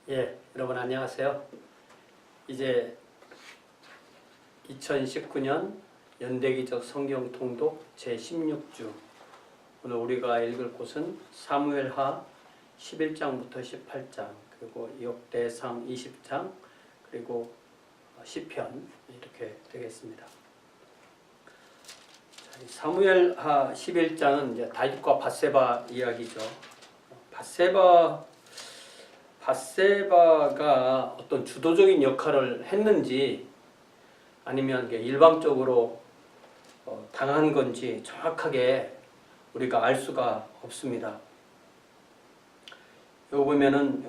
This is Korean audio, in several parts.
예, 여러분 안녕하세요. 이제 2019년 연대기적 성경 통독 제16주, 오늘 우리가 읽을 곳은 사무엘하 11장부터 18장, 그리고 역대상 20장, 그리고 시편 이렇게 되겠습니다. 사무엘하 11장은 이제 다윗과 밧세바 이야기죠. 밧세바가 어떤 주도적인 역할을 했는지 아니면 일방적으로 당한 건지 정확하게 우리가 알 수가 없습니다. 여기 보면은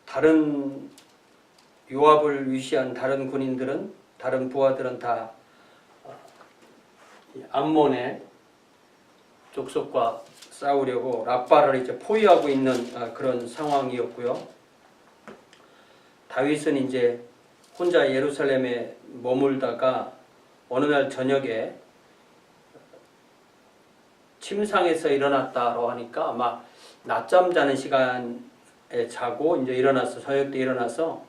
다른 요압을 위시한 다른 군인들은, 다른 부하들은 다 암몬의 족속과 싸우려고 랍바를 이제 포위하고 있는 그런 상황이었고요. 다윗은 이제 혼자 예루살렘에 머물다가 어느 날 저녁에 침상에서 일어났다고 하니까 아마 낮잠 자는 시간에 자고 이제 일어나서 저녁 때 일어나서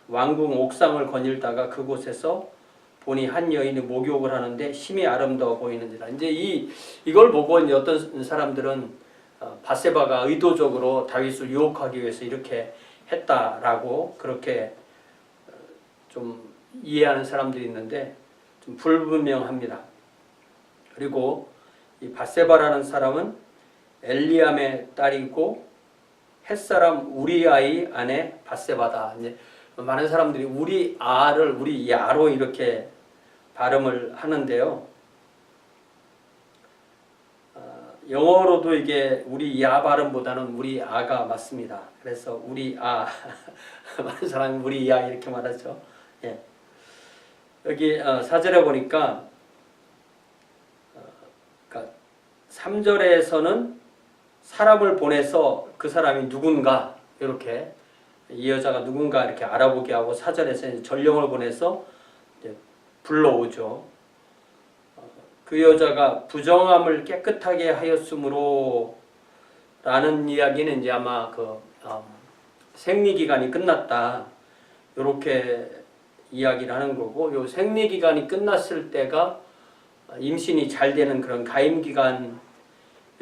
왕궁 옥상을 거닐다가 그곳에서 보니 한 여인이 목욕을 하는데 심히 아름다워 보이는지라. 이제 이걸 보고 이제 어떤 사람들은 밧세바가 의도적으로 다윗을 유혹하기 위해서 이렇게 했다라고 그렇게 좀 이해하는 사람들이 있는데 좀 불분명합니다. 그리고 이 밧세바라는 사람은 엘리암의 딸이고 햇사람 우리아의 아내 밧세바다. 이제 많은 사람들이 우리 아를 우리 야로 이렇게 발음을 하는데요. 영어로도 이게 우리 야 발음보다는 우리 아가 맞습니다. 그래서 우리 아 많은 사람이 우리 야 이렇게 말하죠. 예. 여기 4절에 보니까 3절에서는 사람을 보내서 그 사람이 누군가 이렇게 이 여자가 누군가 이렇게 알아보게 하고 4절에서 전령을 보내서 이제 불러오죠. 그 여자가 부정함을 깨끗하게 하였으므로 라는 이야기는 이제 아마 생리기간이 끝났다 이렇게 이야기를 하는 거고, 요 생리기간이 끝났을 때가 임신이 잘 되는 그런 가임기간일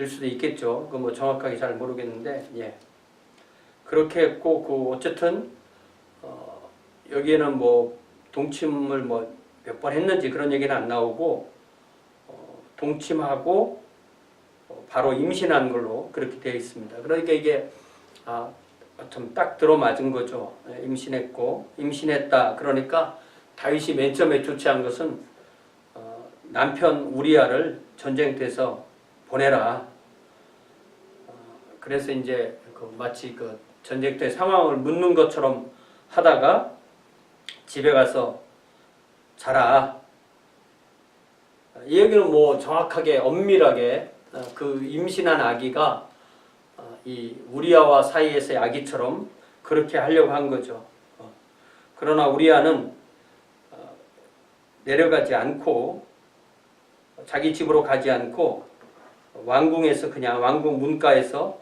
수도 있겠죠. 그거 뭐 정확하게 잘 모르겠는데, 예. 그렇게 했고, 어쨌든, 여기에는 뭐, 동침을 뭐, 몇 번 했는지 그런 얘기는 안 나오고, 동침하고, 바로 임신한 걸로 그렇게 되어 있습니다. 그러니까 이게, 좀 딱 들어맞은 거죠. 임신했고, 임신했다. 그러니까 다윗이 맨 처음에 조치한 것은, 남편 우리아를 전쟁터에서 보내라. 그래서 이제 마치 전쟁터의 상황을 묻는 것처럼 하다가 집에 가서 자라. 이 얘기는 뭐 정확하게 엄밀하게 그 임신한 아기가 이 우리아와 사이에서의 아기처럼 그렇게 하려고 한 거죠. 그러나 우리아는 내려가지 않고 자기 집으로 가지 않고 왕궁에서 그냥 왕궁 문가에서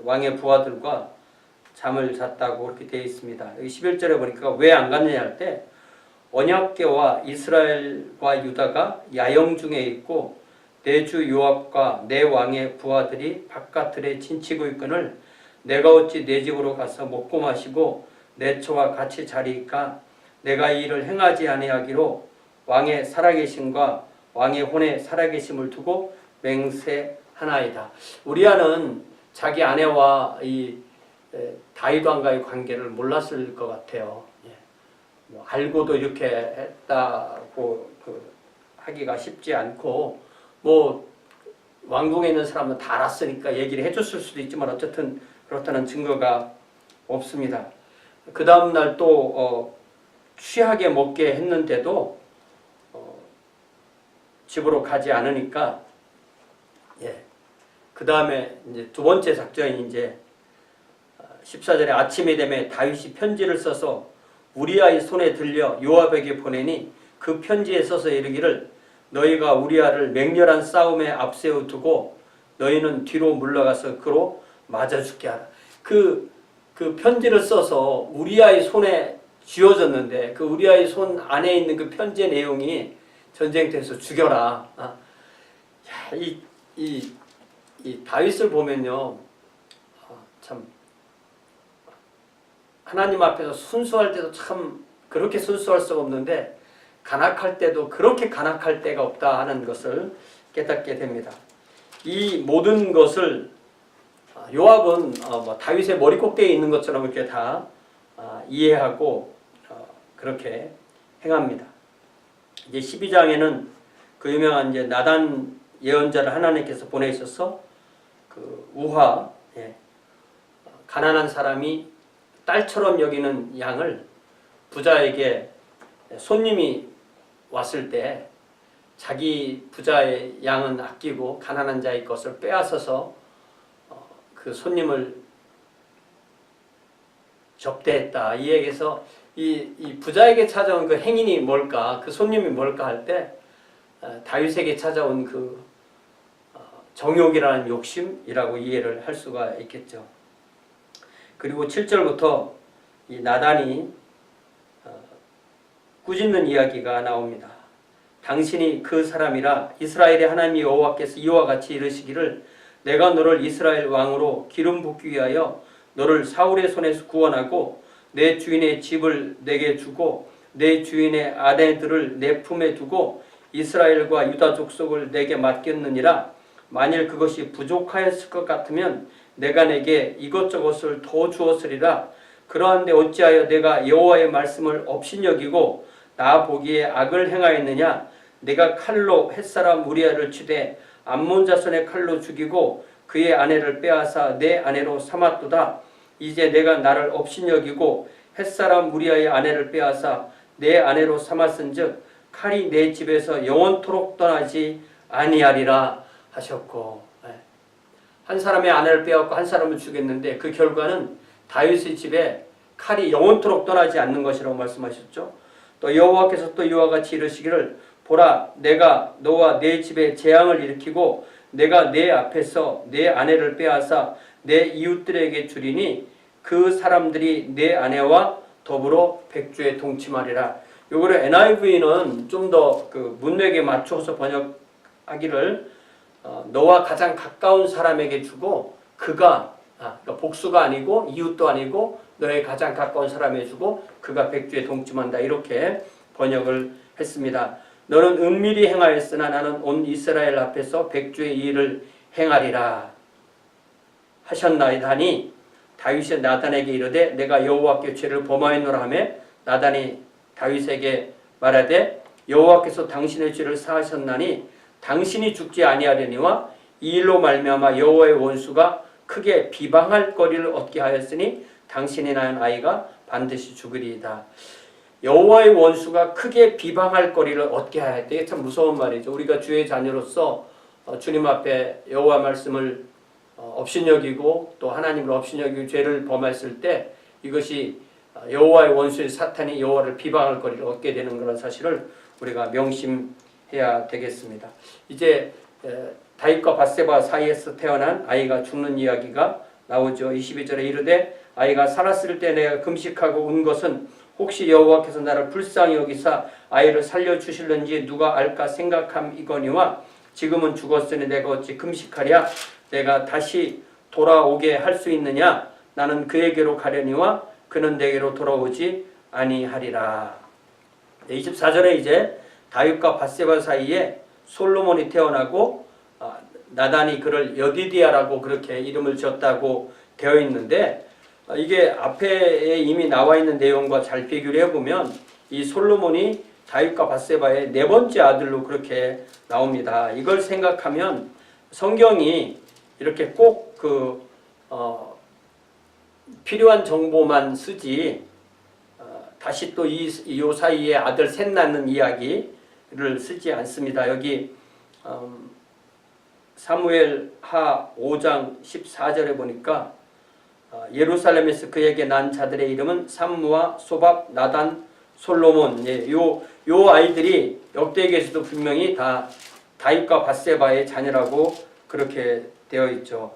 왕의 부하들과 잠을 잤다고 그렇게 되어 있습니다. 여기 11절에 보니까 왜 안 갔느냐 할 때 언약궤와 이스라엘과 유다가 야영 중에 있고 내 주 요압과 내 왕의 부하들이 바깥들에 진치고 있거늘 내가 어찌 내 집으로 가서 먹고 마시고 내 처와 같이 자리이까 내가 이 일을 행하지 아니하기로 왕의 살아계심과 왕의 혼의 살아계심을 두고 맹세하나이다. 우리아는 자기 아내와 이 다윗 왕과의 관계를 몰랐을 것 같아요. 예. 뭐 알고도 이렇게 했다고 하기가 쉽지 않고, 뭐 왕궁에 있는 사람은 다 알았으니까 얘기를 해줬을 수도 있지만 어쨌든 그렇다는 증거가 없습니다. 그 다음 날 또 취하게 먹게 했는데도 집으로 가지 않으니까, 예. 그 다음에 이제 두 번째 작전이 이제 14절에 아침이 되매 다윗이 편지를 써서 우리아의 손에 들려 요압에게 보내니 그 편지에 써서 이르기를 너희가 우리아를 맹렬한 싸움에 앞세워 두고 너희는 뒤로 물러가서 그로 맞아 죽게 하라. 그 편지를 써서 우리아의 손에 쥐어졌는데 그 우리아의 손 안에 있는 그 편지의 내용이 전쟁터에서 죽여라. 이 다윗을 보면요, 참 하나님 앞에서 순수할 때도 참 그렇게 순수할 수가 없는데 간악할 때도 그렇게 간악할 때가 없다 하는 것을 깨닫게 됩니다. 이 모든 것을 요압은 다윗의 머리 꼭대기에 있는 것처럼 이렇게 다 이해하고 그렇게 행합니다. 이제 12장에는 그 유명한 이제 나단 예언자를 하나님께서 보내셔서 그 우화, 가난한 사람이 딸처럼 여기는 양을 부자에게 손님이 왔을 때 자기 부자의 양은 아끼고 가난한 자의 것을 빼앗아서 그 손님을 접대했다. 이 얘기에서 이 부자에게 찾아온 그 행인이 뭘까, 그 손님이 뭘까 할 때 다윗에게 찾아온 그 정욕이라는 욕심이라고 이해를 할 수가 있겠죠. 그리고 7절부터 이 나단이 꾸짖는 이야기가 나옵니다. 당신이 그 사람이라 이스라엘의 하나님 여호와께서 이와 같이 이르시기를 내가 너를 이스라엘 왕으로 기름 붓기 위하여 너를 사울의 손에서 구원하고 내 주인의 집을 내게 주고 내 주인의 아내들을 내 품에 두고 이스라엘과 유다 족속을 내게 맡겼느니라. 만일 그것이 부족하였을 것 같으면 내가 내게 이것저것을 더 주었으리라. 그러한데 어찌하여 내가 여호와의 말씀을 업신여기고 나 보기에 악을 행하였느냐. 내가 칼로 햇사람 우리아를 치되 암몬 자손의 칼로 죽이고 그의 아내를 빼앗아 내 아내로 삼았도다. 이제 내가 나를 업신여기고 햇사람 우리아의 아내를 빼앗아 내 아내로 삼았은즉 칼이 내 집에서 영원토록 떠나지 아니하리라 하셨고, 한 사람의 아내를 빼앗고 한 사람을 죽였는데 그 결과는 다윗의 집에 칼이 영원토록 떠나지 않는 것이라고 말씀하셨죠. 또 여호와께서 또 이와 같이 이르시기를 보라 내가 너와 내 집에 재앙을 일으키고 내가 내 앞에서 내 아내를 빼앗아 내 이웃들에게 주리니 그 사람들이 내 아내와 더불어 백주에 동침하리라. 요거를 NIV는 좀 더 그 문맥에 맞춰서 번역하기를 너와 가장 가까운 사람에게 주고 그가 그러니까 복수가 아니고 이웃도 아니고 너의 가장 가까운 사람에게 주고 그가 백주에 동침한다. 이렇게 번역을 했습니다. 너는 은밀히 행하였으나 나는 온 이스라엘 앞에서 백주의 일을 행하리라 하셨나이다니 다윗이 나단에게 이르되 내가 여호와께 죄를 범하였노라 하며 나단이 다윗에게 말하되 여호와께서 당신의 죄를 사하셨나니 당신이 죽지 아니하려니와 이 일로 말미암아 여호와의 원수가 크게 비방할 거리를 얻게 하였으니 당신이 낳은 아이가 반드시 죽으리이다. 여호와의 원수가 크게 비방할 거리를 얻게 하였다. 이게 참 무서운 말이죠. 우리가 주의 자녀로서 주님 앞에 여호와 말씀을 업신여기고 또 하나님을 업신여기고 죄를 범했을 때 이것이 여호와의 원수의 사탄이 여호와를 비방할 거리를 얻게 되는 그런 사실을 우리가 명심해야 되겠습니다. 이제 다윗과 밧세바 사이에서 태어난 아이가 죽는 이야기가 나오죠. 22절에 이르되 아이가 살았을 때 내가 금식하고 운 것은 혹시 여호와께서 나를 불쌍히 여기사 아이를 살려주실는지 누가 알까 생각함이거니와 지금은 죽었으니 내가 어찌 금식하랴. 내가 다시 돌아오게 할 수 있느냐. 나는 그에게로 가려니와 그는 내게로 돌아오지 아니하리라. 24절에 이제 다윗과 밧세바 사이에 솔로몬이 태어나고 나단이 그를 여디디아라고 그렇게 이름을 지었다고 되어 있는데 이게 앞에 이미 나와 있는 내용과 잘 비교를 해보면 이 솔로몬이 다윗과 밧세바의 네 번째 아들로 그렇게 나옵니다. 이걸 생각하면 성경이 이렇게 꼭 필요한 정보만 쓰지 다시 또 이 사이에 아들 셋 낳는 이야기를 쓰지 않습니다. 여기 사무엘 하 5장 14절에 보니까 예루살렘에서 그에게 난 자들의 이름은 삼무와 소밥, 나단, 솔로몬. 요 아이들이 역대기에서도 분명히 다 다윗과 밧세바의 자녀라고 그렇게 되어 있죠.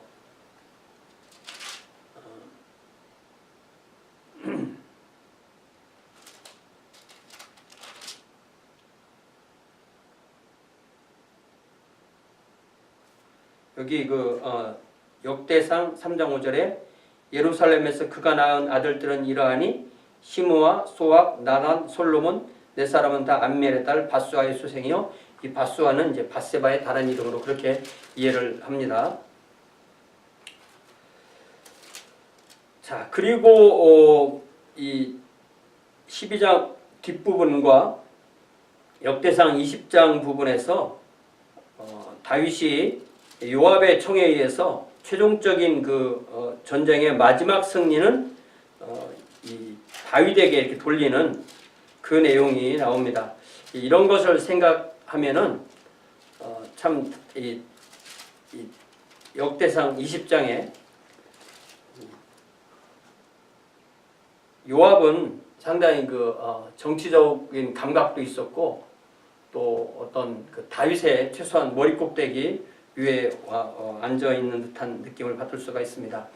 여기 역대상 3장 5절에 예루살렘에서 그가 낳은 아들들은 이러하니 시므와 소악, 나단, 솔로몬 네 사람은 다 암멜의 딸 바수아의 수생이요. 이 바수아는 이제 밧세바의 다른 이름으로 그렇게 이해를 합니다. 자, 그리고 이 12장 뒷부분과 역대상 20장 부분에서 다윗이 요압의 청에 의해서 최종적인 전쟁의 마지막 승리는 이 다윗에게 이렇게 돌리는 그 내용이 나옵니다. 이런 것을 생각하면은 참 이 역대상 20장에 요압은 상당히 정치적인 감각도 있었고 또 어떤 다윗의 최소한 머리 꼭대기 위에 앉아 있는 듯한 느낌을 받을 수가 있습니다.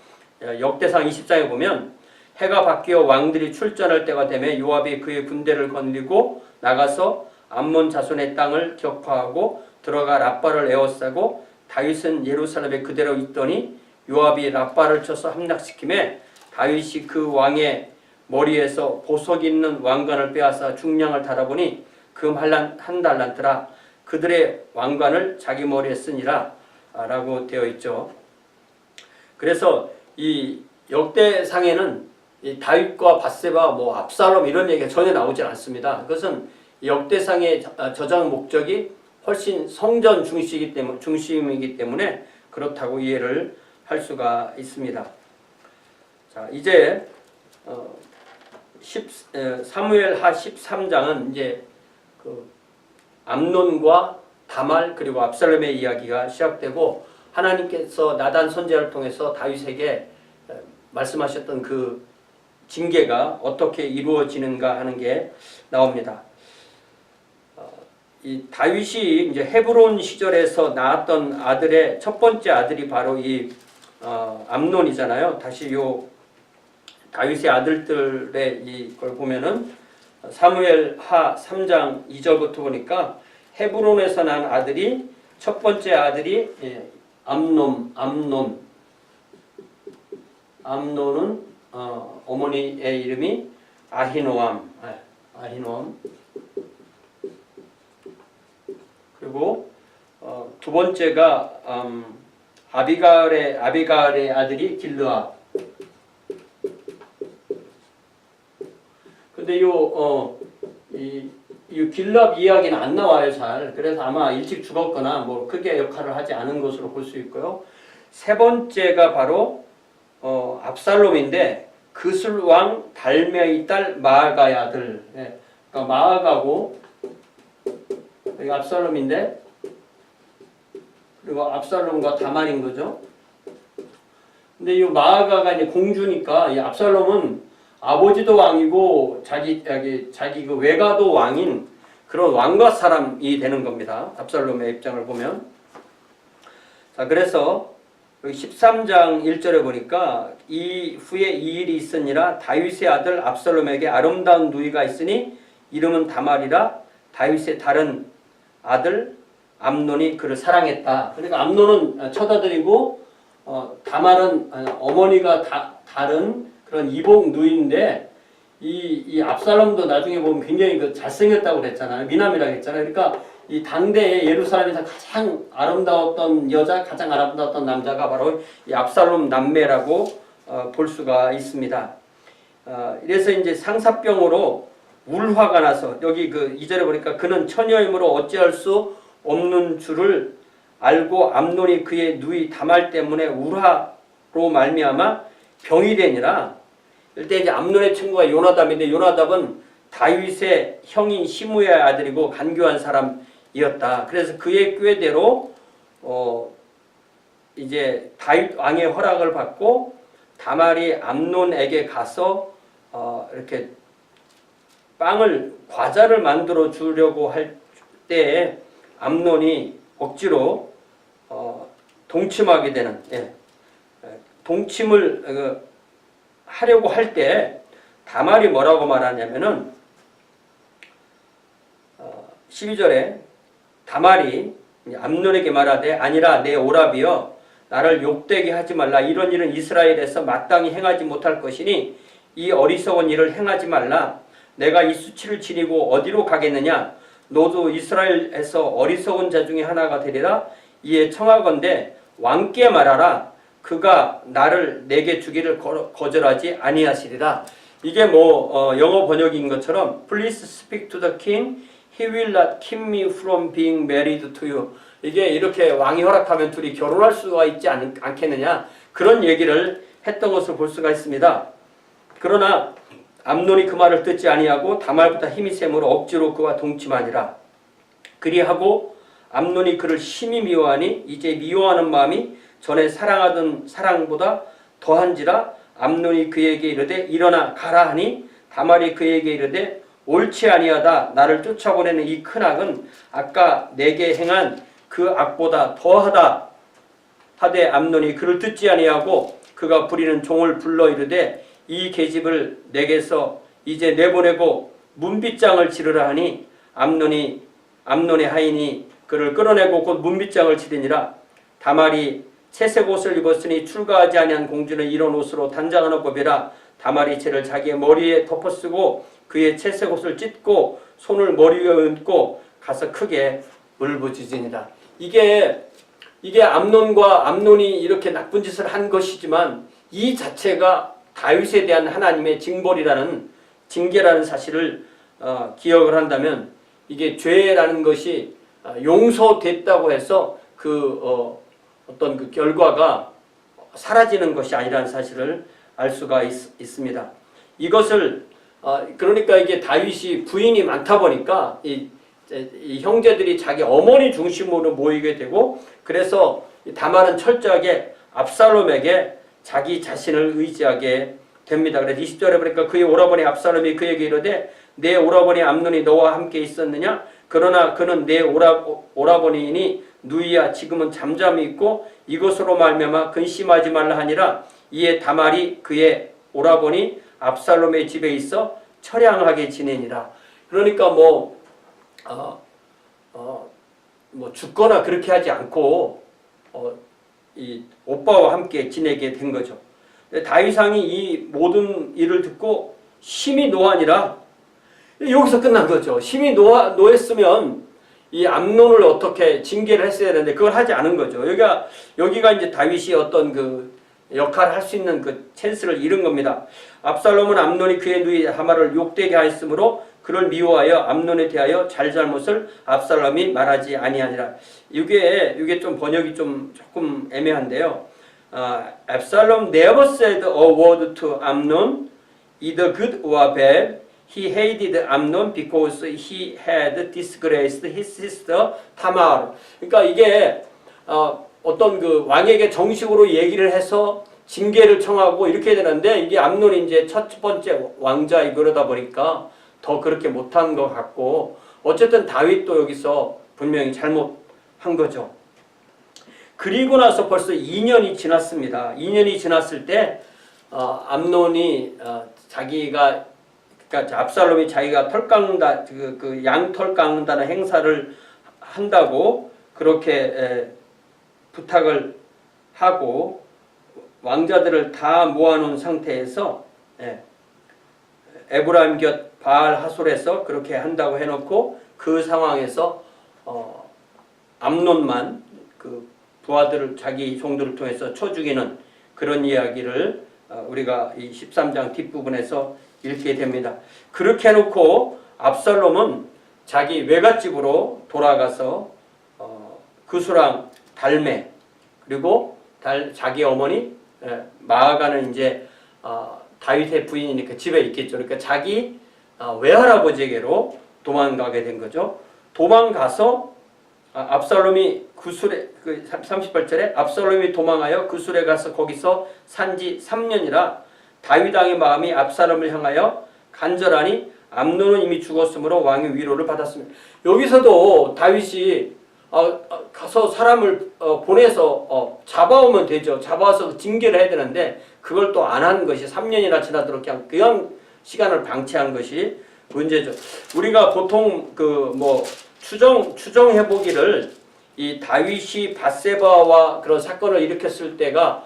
역대상 20장에 보면 해가 바뀌어 왕들이 출전할 때가 되매 요압이 그의 군대를 거느리고 나가서 암몬 자손의 땅을 격파하고 들어가 랍바를 에워싸고 다윗은 예루살렘에 그대로 있더니 요압이 랍바를 쳐서 함락시키매 다윗이 그 왕의 머리에서 보석 있는 왕관을 빼앗아 중량을 달아보니 금 한 달란트라 그들의 왕관을 자기 머리에 쓰니라 라고 되어 있죠. 그래서 이 역대상에는 이 다윗과 밧세바, 압살롬 이런 얘기가 전혀 나오지 않습니다. 그것은 역대상의 저장 목적이 훨씬 성전 중심이기 때문에 그렇다고 이해를 할 수가 있습니다. 자, 이제 사무엘하 13장은 이제 암논과 다말 그리고 압살롬의 이야기가 시작되고 하나님께서 나단 선지자를 통해서 다윗에게 말씀하셨던 그 징계가 어떻게 이루어지는가 하는 게 나옵니다. 이 다윗이 이제 헤브론 시절에서 낳았던 아들의 첫 번째 아들이 바로 이 암논이잖아요. 다시 요 다윗의 아들들의 이걸 보면은 사무엘하 3장 2절부터 보니까 헤브론에서 난 아들이 첫 번째 아들이 암논은 어머니의 이름이 아히노암. 그리고 두 번째가 아비가을의 아들이 길르압. 근데 이 길르압 이야기는 안 나와요, 잘. 그래서 아마 일찍 죽었거나 크게 역할을 하지 않은 것으로 볼 수 있고요. 세 번째가 바로 압살롬인데 그술 왕 달메의 딸 마아가의 아들. 그러니까 마아가고 여기 압살롬인데 그리고 압살롬과 다말인 거죠. 근데 이 마아가가 이제 공주니까 이 압살롬은 아버지도 왕이고 자기 그 외가도 왕인 그런 왕과 사람이 되는 겁니다. 압살롬의 입장을 보면. 자, 그래서 여기 13장 1절에 보니까 이 후에 이 일이 있으니라 다윗의 아들 압살롬에게 아름다운 누이가 있으니 이름은 다말이라 다윗의 다른 아들 암논이 그를 사랑했다. 그러니까 암논은 처다들이고 다말은 어머니가 다른 그런 이복 누이인데 이 압살롬도 나중에 보면 굉장히 잘생겼다고 그랬잖아요. 미남이라고 했잖아요. 그러니까 이 당대에 예루살렘에서 가장 아름다웠던 여자, 가장 아름다웠던 남자가 바로 이 압살롬 남매라고 볼 수가 있습니다. 이래서 이제 상사병으로 울화가 나서 여기 2절에 보니까 그는 처녀이므로 어찌할 수 없는 줄을 알고 암논이 그의 누이 다말 때문에 울화로 말미암아 병이 되니라. 이때 이제 암논의 친구가 요나답인데 요나답은 다윗의 형인 시므의 아들이고 간교한 사람이었다. 그래서 그의 꾀대로 이제 다윗 왕의 허락을 받고 다말이 암논에게 가서 이렇게 과자를 만들어 주려고 할 때에 암논이 억지로 동침하게 되는 동침을 하려고 할 때 다말이 뭐라고 말하냐면은 12절에 다말이 암논에게 말하되 아니라 내 오라비여 나를 욕되게 하지 말라. 이런 일은 이스라엘에서 마땅히 행하지 못할 것이니 이 어리석은 일을 행하지 말라. 내가 이 수치를 지니고 어디로 가겠느냐? 너도 이스라엘에서 어리석은 자 중에 하나가 되리라. 이에 청하건대 왕께 말하라. 그가 나를 내게 주기를 거절하지 아니하시리라. 이게 영어 번역인 것처럼 Please speak to the king. He will not keep me from being married to you. 이게 이렇게 왕이 허락하면 둘이 결혼할 수가 있지 않겠느냐. 그런 얘기를 했던 것을 볼 수가 있습니다. 그러나 암논이 그 말을 듣지 아니하고 다말보다 힘이 셈으로 억지로 그와 동침하니라. 그리하고 암논이 그를 심히 미워하니 이제 미워하는 마음이 전에 사랑하던 사랑보다 더한지라. 암논이 그에게 이르되 일어나 가라 하니 다말이 그에게 이르되 옳지 아니하다. 나를 쫓아보내는 이 큰 악은 아까 내게 행한 그 악보다 더하다 하되 암논이 그를 듣지 아니하고 그가 부리는 종을 불러 이르되 이 계집을 내게서 이제 내보내고 문빗장을 치르라 하니 암논의 하인이 그를 끌어내고 곧 문빗장을 치르니라. 다말이 채색 옷을 입었으니 출가하지 아니한 공주는 이런 옷으로 단장하는 법이라. 다말이 채를 자기의 머리에 덮어쓰고 그의 채색 옷을 찢고 손을 머리 위에 얹고 가서 크게 울부짖으니라. 이게 암논이 이렇게 나쁜 짓을 한 것이지만 이 자체가 다윗에 대한 하나님의 징계라는 사실을 기억을 한다면 이게 죄라는 것이 용서됐다고 해서 어떤 그 결과가 사라지는 것이 아니라는 사실을 알 수가 있습니다. 이것을 그러니까 이게 다윗이 부인이 많다 보니까 이 형제들이 자기 어머니 중심으로 모이게 되고 그래서 다말은 철저하게 압살롬에게 자기 자신을 의지하게 됩니다. 그래서 20절에 보니까 그의 오라버니 압살롬이 그에게 이르되 내 오라버니 암논이 너와 함께 있었느냐? 그러나 그는 내 오라버니이니 누이야 지금은 잠잠히 있고 이것으로 말미암아 근심하지 말라 하니라. 이에 다말이 그의 오라버니 압살롬의 집에 있어 처량하게 지내니라. 그러니까 죽거나 그렇게 하지 않고 이 오빠와 함께 지내게 된 거죠. 다윗왕이 이 모든 일을 듣고 심히 노하니라. 여기서 끝난 거죠. 심히 노했으면 이 암논을 어떻게 징계를 했어야 되는데 그걸 하지 않은 거죠. 여기가 이제 다윗이 어떤 그 역할을 할 수 있는 그 찬스를 잃은 겁니다. 압살롬은 암논이 그의 누이 다말을 욕되게 하였으므로 그를 미워하여 암논에 대하여 잘잘못을 압살롬이 말하지 아니하니라. 이게 좀 번역이 조금 애매한데요. Absalom never said a word to Amnon, either good or bad. He hated Amnon because he had disgraced his sister Tamar. 그러니까 이게 어떤 그 왕에게 정식으로 얘기를 해서 징계를 청하고 이렇게 되는데 이게 암논이 이제 첫 번째 왕자 그러다 보니까 더 그렇게 못한 것 같고 어쨌든 다윗도 여기서 분명히 잘못한 거죠. 그리고 나서 벌써 2년이 지났습니다. 2년이 지났을 때 암논이 그러니까 압살롬이 자기가 털 깎는다 그 양털 깎는다는 행사를 한다고 그렇게 부탁을 하고 왕자들을 다 모아놓은 상태에서 에브라임 곁 바알 하솔에서 그렇게 한다고 해놓고 그 상황에서 암논만 그 부하들을 자기 종들을 통해서 쳐 죽이는 그런 이야기를 우리가 이 13장 뒷부분에서 읽게 됩니다. 그렇게 해놓고 압살롬은 자기 외갓집으로 돌아가서 그수랑 달메 그리고 자기 어머니 마아가는 이제 다윗의 부인이니까 집에 있겠죠. 그러니까 자기 외할아버지에게로 도망가게 된 거죠. 도망가서 압살롬이 구술에 38절에 압살롬이 도망하여 구술에 가서 거기서 산지 3년이라 다윗 왕의 마음이 압살롬을 향하여 간절하니 암논은 이미 죽었으므로 왕의 위로를 받았습니다. 여기서도 다윗이 가서 사람을 보내서 잡아오면 되죠. 잡아와서 징계를 해야 되는데 그걸 또 안 한 것이 3년이나 지나도록 그냥 시간을 방치한 것이 문제죠. 우리가 보통 추정해 보기를 이 다윗이 밧세바와 그런 사건을 일으켰을 때가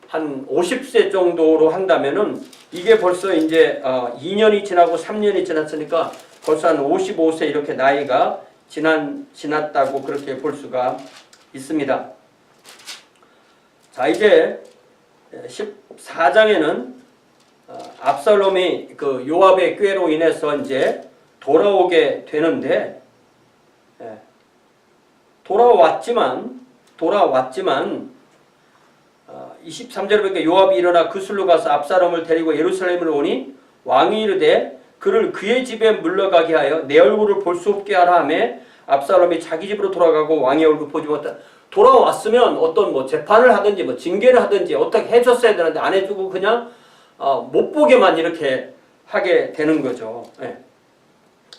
한 50세 정도로 한다면은 이게 벌써 이제 2년이 지나고 3년이 지났으니까 벌써 한 55세 이렇게 나이가 지났다고 그렇게 볼 수가 있습니다. 자, 이제 14장에는 압살롬이 그 요압의 꾀로 인해서 이제 돌아오게 되는데, 돌아왔지만 23절에 보니까 요압이 일어나 그술로 가서 압살롬을 데리고 예루살렘으로 오니 왕이 이르되 그를 그의 집에 물러가게 하여 내 얼굴을 볼 수 없게 하라 하매 압살롬이 자기 집으로 돌아가고 왕의 얼굴 보지 못하다. 돌아왔으면 어떤 뭐 재판을 하든지 뭐 징계를 하든지 어떻게 해줬어야 되는데 안 해주고 그냥 못 보게만 이렇게 하게 되는 거죠. 예.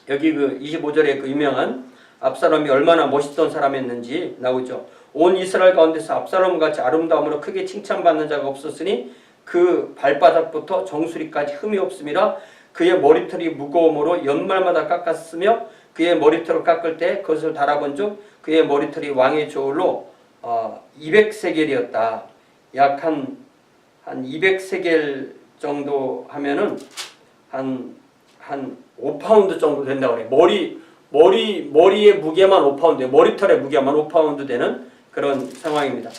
여기 그 25절에 그 유명한 압살롬이 얼마나 멋있던 사람이었는지 나오죠. 온 이스라엘 가운데서 압살롬 같이 아름다움으로 크게 칭찬받는 자가 없었으니 그 발바닥부터 정수리까지 흠이 없음이라. 그의 머리털이 무거움으로 연말마다 깎았으며 그의 머리털을 깎을 때 그것을 달아본 즉 그의 머리털이 왕의 저울로 200세겔이었다. 약 한 200세겔 정도 하면은 한 5파운드 정도 된다고 그래. 머리의 무게만 5파운드, 머리털의 무게만 5파운드 되는 그런 상황입니다.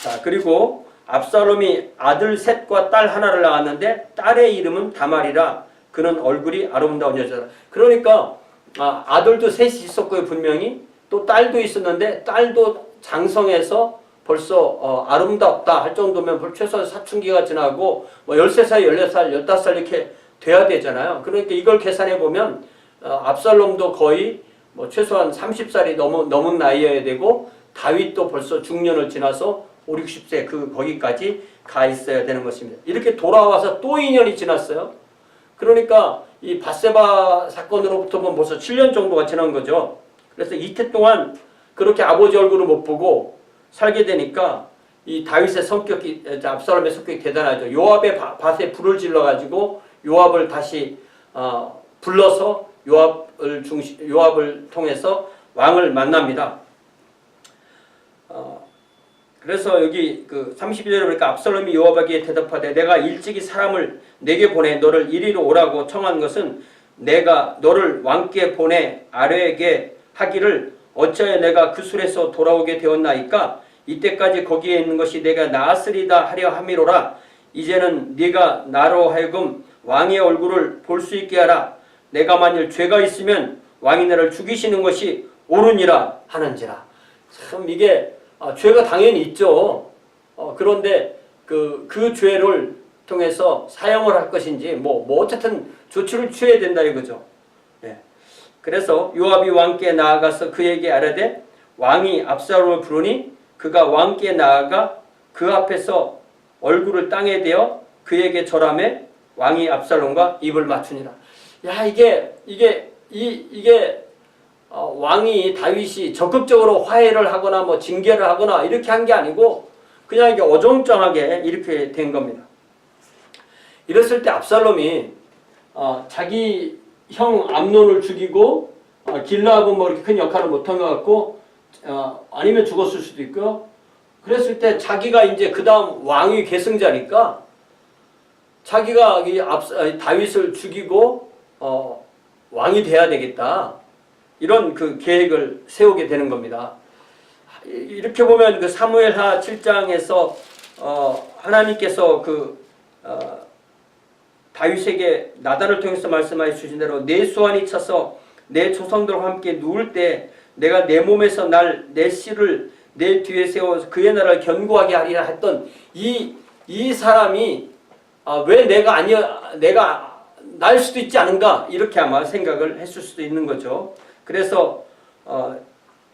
자, 그리고 압살롬이 아들 셋과 딸 하나를 낳았는데 딸의 이름은 다말이라. 그는 얼굴이 아름다운 여자다. 그러니까 아들도 셋이 있었고요, 분명히. 또 딸도 있었는데 딸도 장성해서 벌써 아름답다 할 정도면 최소한 사춘기가 지나고 뭐 13살, 14살, 15살 이렇게 돼야 되잖아요. 그러니까 이걸 계산해 보면 압살롬도 거의 뭐 최소한 30살이 넘은 나이여야 되고 다윗도 벌써 중년을 지나서 5, 60세 거기까지 가 있어야 되는 것입니다. 이렇게 돌아와서 또 2년이 지났어요. 그러니까 이 밧세바 사건으로부터 보면 벌써 7년 정도가 지난 거죠. 그래서 이태 동안 그렇게 아버지 얼굴을 못 보고 살게 되니까 이 다윗의 성격이, 압살롬의 성격이 대단하죠. 요압의 밭에 불을 질러가지고 요압을 다시 불러서 요압을 통해서 왕을 만납니다. 그래서 여기 그 32절에 보니까 압살롬이 요압에게 대답하되 내가 일찍이 사람을 내게 보내 너를 이리로 오라고 청한 것은 내가 너를 왕께 보내 아뢰게 하기를 어찌하여 내가 그 술에서 돌아오게 되었나이까. 이때까지 거기에 있는 것이 내가 나았으리다 하려 함이로라. 이제는 네가 나로 하여금 왕의 얼굴을 볼 수 있게 하라. 내가 만일 죄가 있으면 왕이 나를 죽이시는 것이 옳으니라 하는지라. 참 이게 죄가 당연히 있죠. 그런데 그 죄를 통해서 사형을 할 것인지 뭐 어쨌든 조치를 취해야 된다 이거죠. 예. 그래서 요압이 왕께 나아가서 그에게 아뢰되 왕이 압살롬을 부르니 그가 왕께 나아가 그 앞에서 얼굴을 땅에 대어 그에게 절하매 왕이 압살롬과 입을 맞추니라. 야, 이게 왕이 다윗이 적극적으로 화해를 하거나 뭐 징계를 하거나 이렇게 한 게 아니고 그냥 이게 어정쩡하게 이렇게 된 겁니다. 이랬을 때 압살롬이 자기 형 암논을 죽이고 길라하고 뭐 이렇게 큰 역할을 못한 것 같고 아니면 죽었을 수도 있고요. 그랬을 때 자기가 이제 그 다음 왕위 계승자니까 자기가 다윗을 죽이고 왕이 돼야 되겠다. 이런 그 계획을 세우게 되는 겁니다. 이렇게 보면 그 사무엘하 7장에서 하나님께서 다윗에게 나단을 통해서 말씀하여 주신 대로 내 수완이 차서 내 조상들과 함께 누울 때 내가 내 몸에서 내 씨를 내 뒤에 세워 그의 나라를 견고하게 하리라 했던 이 사람이 왜 내가 날 수도 있지 않은가 이렇게 아마 생각을 했을 수도 있는 거죠. 그래서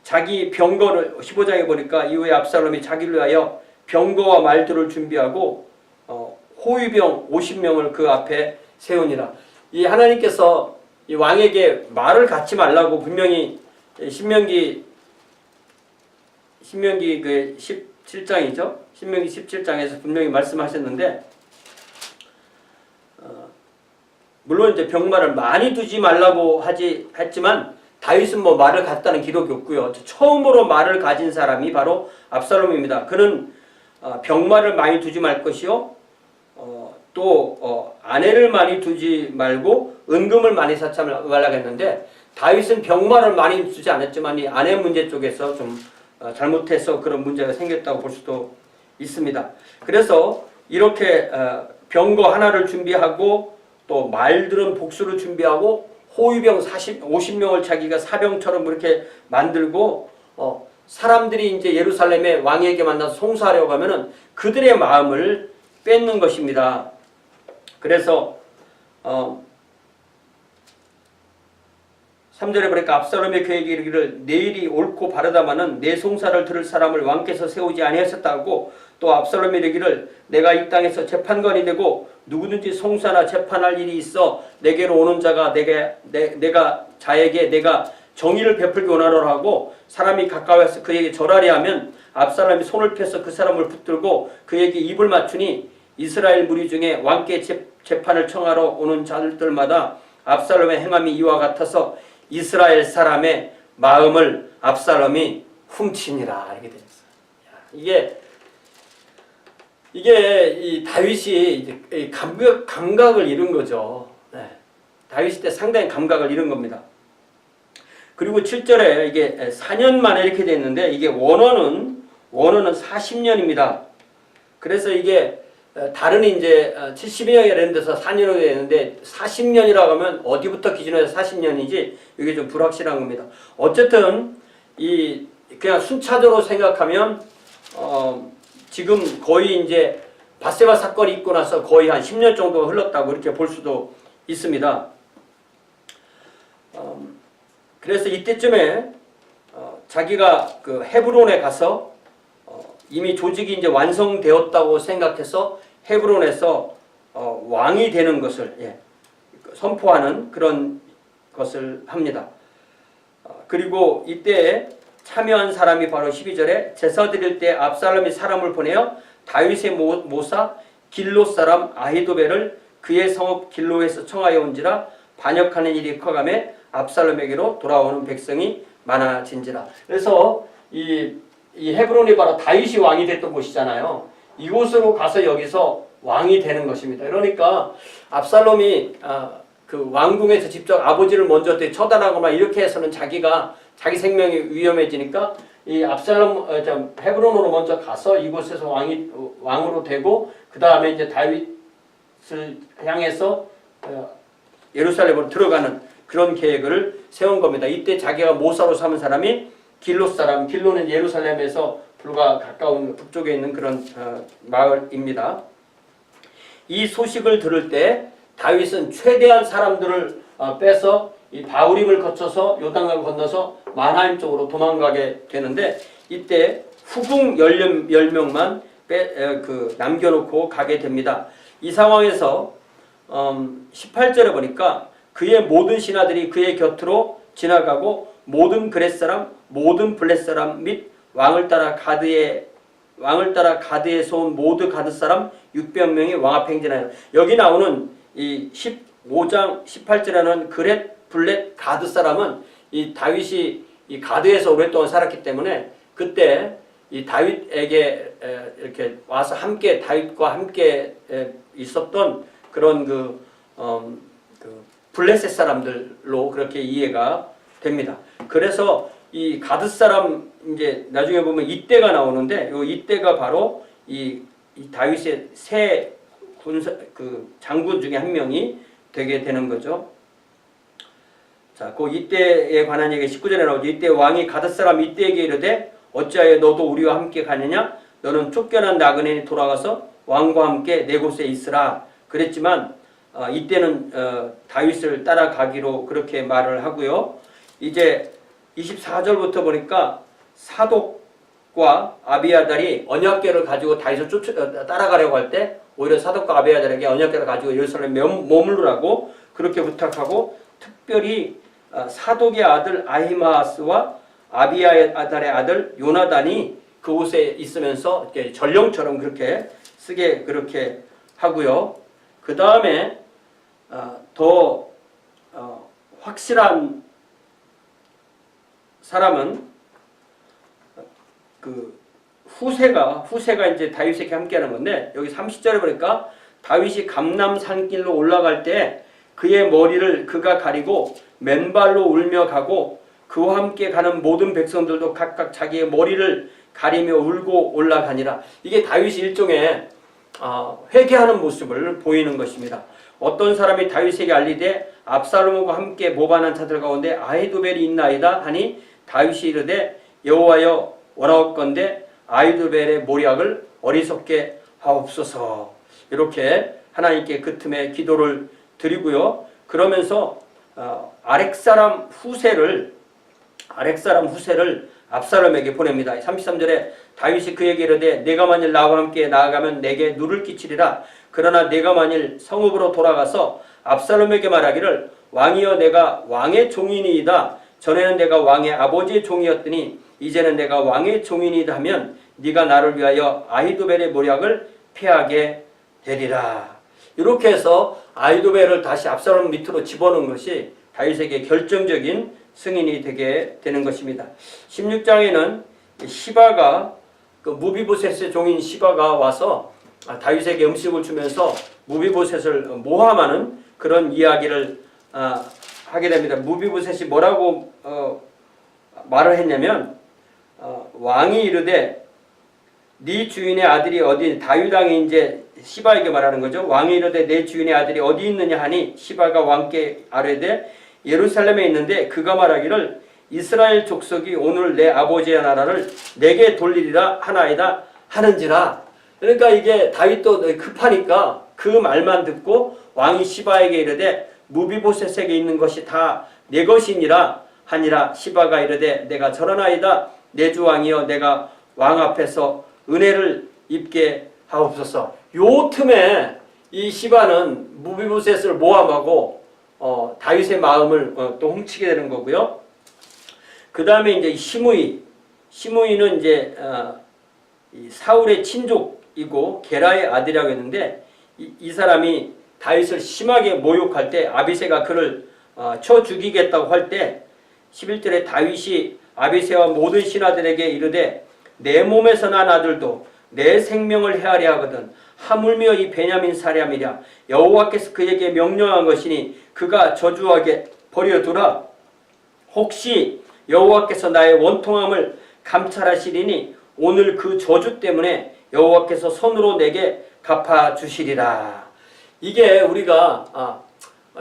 자기 병거를 15장에 보니까 이후에 압살롬이 자기를 위하여 병거와 말들을 준비하고 호위병 50명을 그 앞에 세우니라. 이 하나님께서 이 왕에게 말을 갖지 말라고 분명히 신명기 그 17장이죠. 신명기 17장에서 분명히 말씀하셨는데 물론 이제 병마를 많이 두지 말라고 했지만 다윗은 뭐 말을 갖다는 기록이 없고요. 처음으로 말을 가진 사람이 바로 압살롬입니다. 그는 병마를 많이 두지 말 것이요. 또 아내를 많이 두지 말고 은금을 많이 쌓지 말라고 했는데 다윗은 병마를 많이 두지 않았지만 이 아내 문제 쪽에서 좀 잘못해서 그런 문제가 생겼다고 볼 수도 있습니다. 그래서 이렇게 병거 하나를 준비하고 또 말들은 복수를 준비하고 호위병 50명을 자기가 사병처럼 그렇게 만들고 사람들이 이제 예루살렘에 왕에게 만나서 송사하려고 하면은 그들의 마음을 뺏는 것입니다. 그래서 3절에 보니까 압살롬이 그에게 이르기를 내일이 옳고 바르다마는 내 송사를 들을 사람을 왕께서 세우지 아니하셨다고 또 압살롬이 이르기를 내가 이 땅에서 재판관이 되고 누구든지 송사나 재판할 일이 있어 내게로 오는 자가 내가 자에게 내가 정의를 베풀기 원하노라 하고 사람이 가까워서 그에게 절하려 하면 압살롬이 손을 펴서 그 사람을 붙들고 그에게 입을 맞추니 이스라엘 무리 중에 왕께 재판을 청하러 오는 자들마다 압살롬의 행함이 이와 같아서 이스라엘 사람의 마음을 압살롬이 훔치니라 이렇게 되었어요. 이게 이 다윗이 이제 감각을 잃은 거죠. 네. 다윗 때 상당히 감각을 잃은 겁니다. 그리고 7절에 이게 4년 만에 이렇게 됐는데 이게 원어는 40년입니다. 그래서 이게 다른 이제 70년이라는 이런 데서 4년으로 되어 있는데 40년이라고 하면 어디부터 기준해서 40년인지 이게 좀 불확실한 겁니다. 어쨌든 그냥 순차적으로 생각하면 지금 거의 이제 밧세바 사건이 있고 나서 거의 한 10년 정도 흘렀다고 이렇게 볼 수도 있습니다. 그래서 이때쯤에 자기가 그 헤브론에 가서 이미 조직이 이제 완성되었다고 생각해서 헤브론에서 왕이 되는 것을 선포하는 그런 것을 합니다. 그리고 이때 참여한 사람이 바로 12절에 제사 드릴 때 압살롬이 사람을 보내어 다윗의 모사 길로 사람 아히도벨을 그의 성읍 길로에서 청하여 온지라 반역하는 일이 커가매 압살롬에게로 돌아오는 백성이 많아진지라. 그래서 이 헤브론이 바로 다윗이 왕이 됐던 곳이잖아요. 이곳으로 가서 여기서 왕이 되는 것입니다. 그러니까 압살롬이 그 왕궁에서 직접 아버지를 먼저 처단하거나 이렇게 해서는 자기 생명이 위험해지니까 이 압살롬 헤브론으로 먼저 가서 이곳에서 왕으로 되고 그 다음에 이제 다윗을 향해서 예루살렘으로 들어가는 그런 계획을 세운 겁니다. 이때 자기가 모사로 삼은 사람이 길로 사람, 길로는 예루살렘에서 불과 가까운 북쪽에 있는 그런 마을입니다. 이 소식을 들을 때 다윗은 최대한 사람들을 빼서 이 바후림을 거쳐서 요단강을 건너서 마하나임 쪽으로 도망가게 되는데 이때 후궁 10명만 남겨놓고 가게 됩니다. 이 상황에서 18절에 보니까 그의 모든 신하들이 그의 곁으로 지나가고 모든 그렛 사람, 모든 블렛 사람 및 왕을 따라 가드에서 온 모두 가드 사람 600명이 왕 앞에 행진하여. 여기 나오는 이 15장 18절에는 그렛, 블렛, 가드 사람은 이 다윗이 이 가드에서 오랫동안 살았기 때문에 그때 이 다윗에게 이렇게 와서 함께 다윗과 함께 있었던 그런 그 블레셋 사람들로 그렇게 이해가 됩니다. 그래서 이 가드 사람 이제 나중에 보면 이때가 나오는데 이때가 바로 이 다윗의 새 군사 장군 중에 한 명이 되게 되는 거죠. 자, 그 이때에 관한 얘기 19절에 나오죠. 이때 왕이 가드 사람 이때에게 이르되 어찌하여 너도 우리와 함께 가느냐? 너는 쫓겨난 나그네니 돌아가서 왕과 함께 내 곳에 있으라. 그랬지만 이때는 다윗을 따라가기로 그렇게 말을 하고요. 이제 24절부터 보니까 사독과 아비아달이 언약궤를 가지고 다윗을 따라가려고 할 때 오히려 사독과 아비아달에게 언약궤를 가지고 예루살렘에 머무르라고 그렇게 부탁하고 특별히 사독의 아들 아히마아스와 아비아달의 아들 요나단이 그곳에 있으면서 이렇게 전령처럼 그렇게 쓰게 그렇게 하고요. 그 다음에 더 확실한 사람은 그 후세가 이제 다윗에게 함께하는 건데 여기 30절에 보니까 다윗이 감람 산길로 올라갈 때 그의 머리를 그가 가리고 맨발로 울며 가고 그와 함께 가는 모든 백성들도 각각 자기의 머리를 가리며 울고 올라가니라. 이게 다윗이 일종의 회개하는 모습을 보이는 것입니다. 어떤 사람이 다윗에게 알리되 압살롬과 함께 모반한 자들 가운데 아히도벨이 있나이다 하니 다윗이 이르되 여호와여 원하옵건대 아히도벨의 모략을 어리석게 하옵소서. 이렇게 하나님께 그 틈에 기도를 드리고요. 그러면서 아렉 사람 후세를 압살롬에게 보냅니다. 33절에 다윗이 그에게 이르되 내가 만일 나와 함께 나아가면 내게 누를 끼치리라. 그러나 내가 만일 성읍으로 돌아가서 압살롬에게 말하기를 왕이여 내가 왕의 종이니이다. 전에는 내가 왕의 아버지의 종이었더니 이제는 내가 왕의 종이니이다 하면 네가 나를 위하여 아히도벨의 모략을 피하게 되리라. 이렇게 해서 아히도벨을 다시 압살롬 밑으로 집어넣은 것이 다윗에게 결정적인 승인이 되게 되는 것입니다. 16장에는 시바가 그 무비보셋의 종인 시바가 와서 다윗에게 음식을 주면서 무비보셋을 모함하는 그런 이야기를 하게 됩니다. 무비보셋이 뭐라고 말을 했냐면 왕이 이르되 네 주인의 아들이 어디 다윗 왕이 이제 시바에게 말하는 거죠. 왕이 이르되 내 주인의 아들이 어디 있느냐 하니 시바가 왕께 아뢰되 예루살렘에 있는데 그가 말하기를 이스라엘 족속이 오늘 내 아버지의 나라를 내게 돌리리라 하나이다 하는지라. 그러니까 이게 다윗도 급하니까 그 말만 듣고 왕이 시바에게 이르되 무비보셋에게 있는 것이 다 내 것이니라 하니라. 시바가 이르되 내가 저러나이다. 내 주 왕이여 내가 왕 앞에서 은혜를 입게 하옵소서. 요 틈에 이 시바는 무비보셋을 모함하고 다윗의 마음을 또 훔치게 되는 거고요. 그 다음에 이제 시므이는 이제 사울의 친족이고 게라의 아들이라고 했는데 이 사람이 다윗을 심하게 모욕할 때 아비새가 그를 쳐 죽이겠다고 할 때 11절에 다윗이 아비새와 모든 신하들에게 이르되 내 몸에서 난 아들도 내 생명을 헤아려 하거든 하물며 이 베냐민 사람이랴. 여호와께서 그에게 명령한 것이니 그가 저주하게 버려두라. 혹시 여호와께서 나의 원통함을 감찰하시리니 오늘 그 저주 때문에 여호와께서 손으로 내게 갚아주시리라. 이게 우리가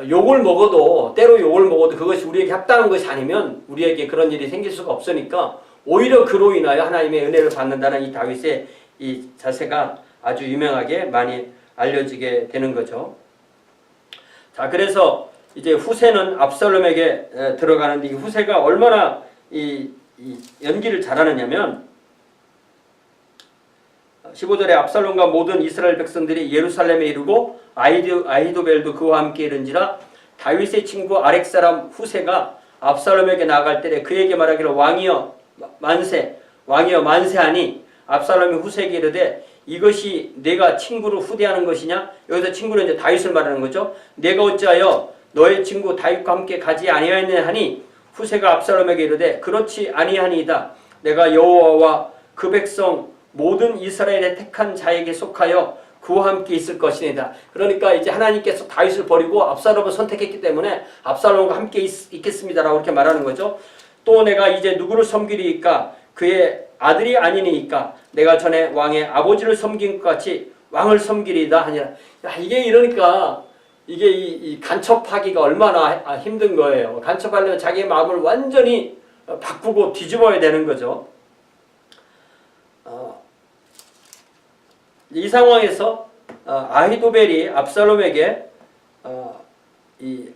욕을 먹어도 때로 욕을 먹어도 그것이 우리에게 합당한 것이 아니면 우리에게 그런 일이 생길 수가 없으니까 오히려 그로 인하여 하나님의 은혜를 받는다는 이 다윗의 이 자세가 아주 유명하게 많이 알려지게 되는 거죠. 자, 그래서 이제 후세는 압살롬에게 들어가는데 이 후세가 얼마나 이 연기를 잘하느냐면 15절에 압살롬과 모든 이스라엘 백성들이 예루살렘에 이르고 아히도벨도 그와 함께 이른지라. 다윗의 친구 아렉 사람 후세가 압살롬에게 나아갈 때에 그에게 말하기를 왕이여 만세하니 압살롬이 후세에게 이르되 이것이 내가 친구를 후대하는 것이냐. 여기서 친구는 이제 다윗을 말하는 거죠. 내가 어찌하여 너의 친구 다윗과 함께 가지 아니하였느냐 하니 후세가 압살롬에게 이르되 그렇지 아니하니이다. 내가 여호와와 그 백성 모든 이스라엘의 택한 자에게 속하여 그와 함께 있을 것이니다. 그러니까 이제 하나님께서 다윗을 버리고 압살롬을 선택했기 때문에 압살롬과 함께 있겠습니다라고 이렇게 말하는 거죠. 또 내가 이제 누구를 섬기리이까 그의 아들이 아니니까 내가 전에 왕의 아버지를 섬긴 것 같이 왕을 섬기리이다 하니라. 이게 이러니까 이게 이 간첩하기가 얼마나 힘든 거예요. 간첩하려면 자기의 마음을 완전히 바꾸고 뒤집어야 되는 거죠. 이 상황에서 아히도벨이 압살롬에게 이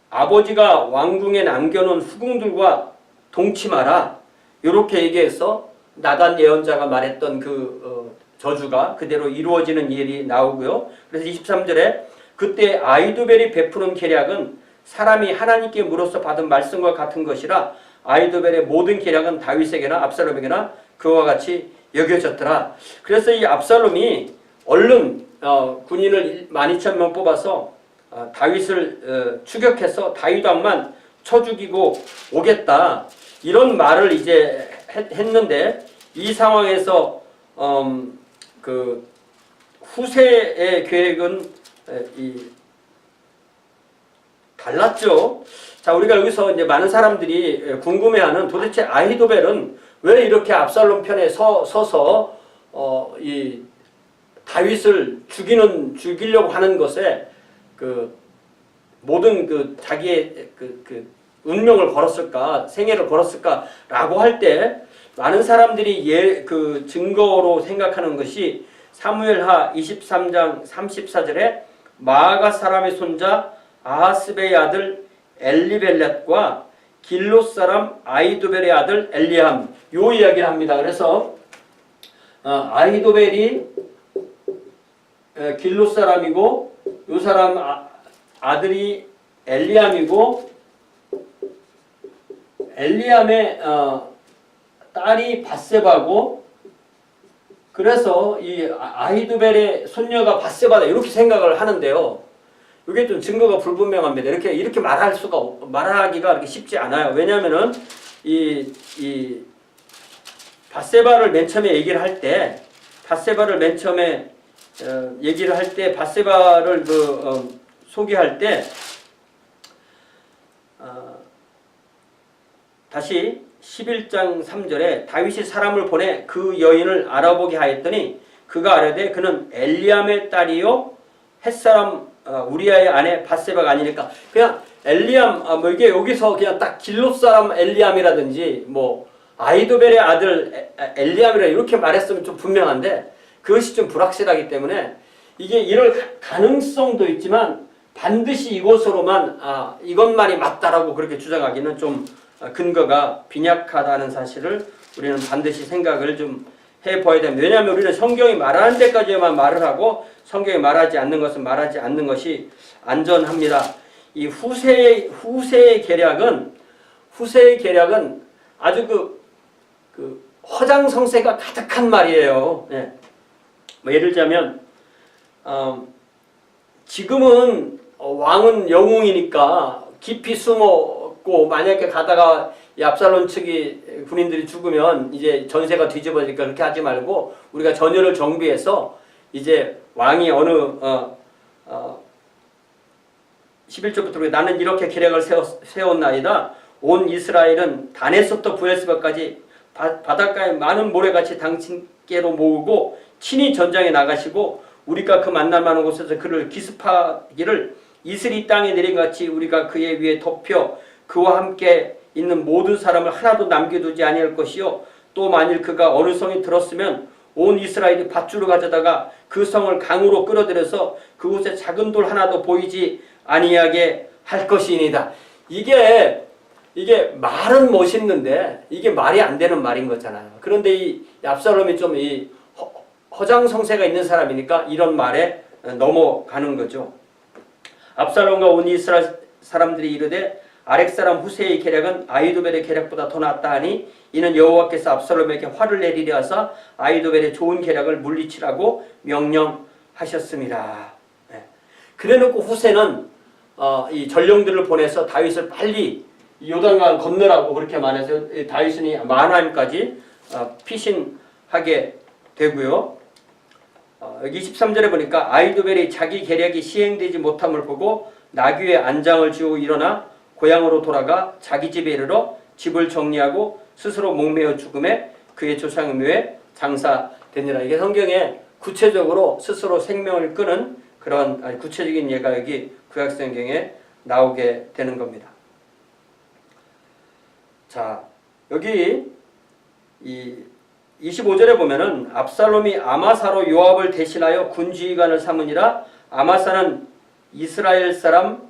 아버지가 왕궁에 남겨놓은 후궁들과 동침하라 이렇게 얘기해서 나단 예언자가 말했던 그 저주가 그대로 이루어지는 일이 나오고요. 그래서 23절에 그때 아히도벨이 베푸는 계략은 사람이 하나님께 물어서 받은 말씀과 같은 것이라 아히도벨의 모든 계략은 다윗에게나 압살롬에게나 그와 같이 여겨졌더라. 그래서 이 압살롬이 얼른 군인을 12,000명 뽑아서 다윗을 추격해서 다윗 왕만 쳐 죽이고 오겠다. 이런 말을 이제 했는데 이 상황에서 그 후세의 계획은 달랐죠. 자, 우리가 여기서 이제 많은 사람들이 궁금해하는 도대체 아히도벨은 왜 이렇게 압살롬 편에 서서 이 다윗을 죽이려고 하는 것에 그 모든 그 자기의 그 운명을 걸었을까, 생애를 걸었을까라고 할 때 많은 사람들이 그 증거로 생각하는 것이 사무엘하 23장 34절에 마아가 사람의 손자 아하스베의 아들 엘리벨렛과 길롯 사람 아히도벨의 아들 엘리암 요 이야기를 합니다. 그래서 아히도벨이 길롯 사람이고 요 사람 아들이 엘리암이고 엘리암의 딸이 밧세바고 그래서 이 아히도벨의 손녀가 밧세바다 이렇게 생각을 하는데요. 이게 좀 증거가 불분명합니다. 이렇게 말하기가 그렇게 쉽지 않아요. 왜냐하면은 이 밧세바를 맨 처음에 얘기를 할 때 밧세바를 소개할 때 다시 11장 3절에 다윗이 사람을 보내 그 여인을 알아보게 하였더니 그가 아뢰되 그는 엘리암의 딸이요 햇사람 우리아의 아내 밧세바가 아니니까 그냥 엘리암 이게 여기서 그냥 딱 길롯 사람 엘리암이라든지 뭐 아히도벨의 아들 엘리암이라 이렇게 말했으면 좀 분명한데 그것이 좀 불확실하기 때문에 이게 이럴 가능성도 있지만 반드시 이것으로만 이것만이 맞다라고 그렇게 주장하기는 좀 근거가 빈약하다는 사실을 우리는 반드시 생각을 좀 해봐야 됩니다. 왜냐하면 우리는 성경이 말하는 데까지만 말을 하고 성경이 말하지 않는 것은 말하지 않는 것이 안전합니다. 이 후세의 계략은 아주 그 허장성세가 가득한 말이에요. 네. 뭐 예를 들자면 지금은 왕은 영웅이니까 깊이 숨었고 만약에 가다가 이 압살롬 측이 군인들이 죽으면 이제 전세가 뒤집어지니까 그렇게 하지 말고 우리가 전열을 정비해서 이제 왕이 어느 11절부터 나는 이렇게 계략을 세웠나이다. 온 이스라엘은 단에서부터 부엘세바까지 바닷가에 많은 모래같이 당신께로 모으고 친히 전장에 나가시고 우리가 그 만날 만한 곳에서 그를 기습하기를 이슬이 땅에 내린 같이 우리가 그의 위에 덮여 그와 함께 있는 모든 사람을 하나도 남겨두지 아니할 것이요 또 만일 그가 어느 성에 들었으면 온 이스라엘이 밧줄을 가져다가 그 성을 강으로 끌어들여서 그곳에 작은 돌 하나도 보이지 아니하게 할 것이니이다. 이게 말은 멋있는데 이게 말이 안 되는 말인 거잖아요. 그런데 이 압살롬이 좀 이 허장성세가 있는 사람이니까 이런 말에 넘어가는 거죠. 압살롬과 온 이스라엘 사람들이 이르되 아렉 사람 후세의 계략은 아히도벨의 계략보다 더 낫다 하니 이는 여호와께서 압살롬에게 화를 내리려 하사 아히도벨의 좋은 계략을 물리치라고 명령하셨습니다. 네. 그래놓고 후세는 이 전령들을 보내서 다윗을 빨리 요단강 건너라고 그렇게 말해서 다윗이 마하나임까지 피신하게 되고요. 여기 23절에 보니까 아히도벨이 자기 계략이 시행되지 못함을 보고 나귀의 안장을 지우고 일어나 고향으로 돌아가 자기 집에 이르러 집을 정리하고 스스로 목매어 죽음에 그의 조상의 묘에 장사되니라. 이게 성경에 구체적으로 스스로 생명을 끊은 그런 구체적인 예가 여기 구약성경에 나오게 되는 겁니다. 자, 여기 이 25절에 보면은 압살롬이 아마사로 요압을 대신하여 군지휘관을 삼으니라. 아마사는 이스라엘 사람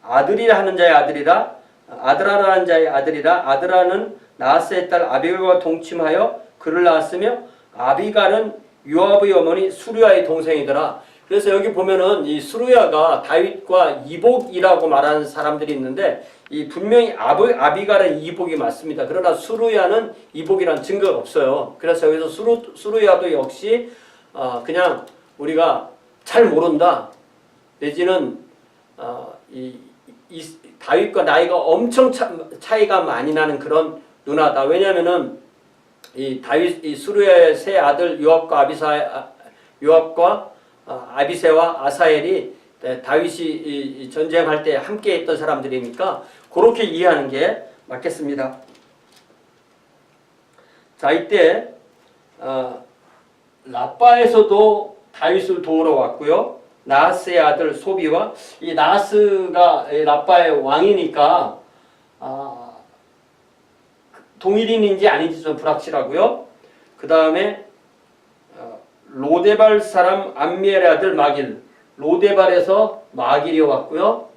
아들이라 하는 자의 아들이라 아드라라 하는 자의 아들이라. 아드라는 나하스의 딸 아비갈과 동침하여 그를 낳았으며 아비갈은 요압의 어머니 수르야의 동생이더라. 그래서 여기 보면은 이 수르야가 다윗과 이복이라고 말하는 사람들이 있는데 이 분명히 아비갈은 이복이 맞습니다. 그러나 수르야는 이복이라는 증거가 없어요. 그래서 여기서 수르야도 역시 그냥 우리가 잘 모른다 내지는 다윗과 나이가 엄청 차이가 많이 나는 그런 누나다. 왜냐하면은 이 다윗 이 수르의 세 아들 요압과 아비새와 아사엘이 다윗이 전쟁할 때 함께 했던 사람들이니까 그렇게 이해하는 게 맞겠습니다. 자, 이때 라빠에서도 다윗을 도우러 왔고요. 나하스의 아들 소비와 이 나하스가 라빠의 왕이니까 동일인인지 아닌지 좀 불확실하고요. 그 다음에 로데발 사람 암미엘의 아들 마길, 로데발에서 마길이 왔고요.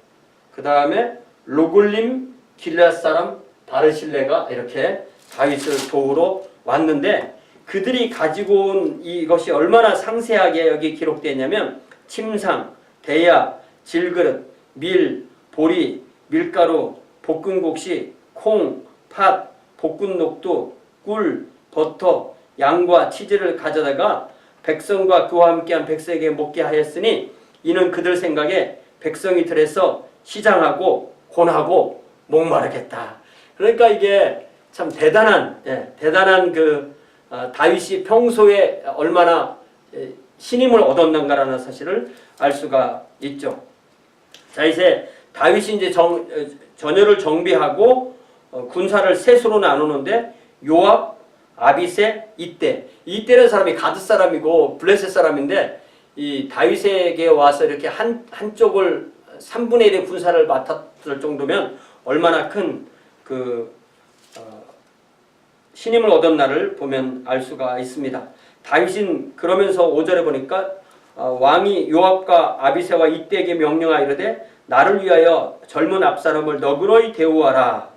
그 다음에 로굴림 길앗 사람 바르실레가 이렇게 다윗을 도우러 왔는데, 그들이 가지고 온 이것이 얼마나 상세하게 여기 기록되어 있냐면 침상, 대야, 질그릇, 밀, 보리, 밀가루, 볶은 곡식, 콩, 팥, 볶은 녹두, 꿀, 버터, 양과 치즈를 가져다가 백성과 그와 함께한 백성에게 먹게 하였으니 이는 그들 생각에 백성이 들에서 시장하고 곤하고 목마르겠다. 그러니까 이게 참 대단한 다윗이 평소에 얼마나 신임을 얻었는가라는 사실을 알 수가 있죠. 자, 이제 다윗이 이제 전열을 정비하고 군사를 셋으로 나누는데 요압, 아비새, 이때는 사람이 가드 사람이고 블레셋 사람인데 이 다윗에게 와서 이렇게 한쪽을 3분의 1의 군사를 맡았을 정도면 얼마나 큰 신임을 얻었나를 보면 알 수가 있습니다. 다윗은 그러면서 5절에 보니까 왕이 요압과 아비새와 이때에게 명령하여 이르되 나를 위하여 젊은 압살롬을 너그러이 대우하라.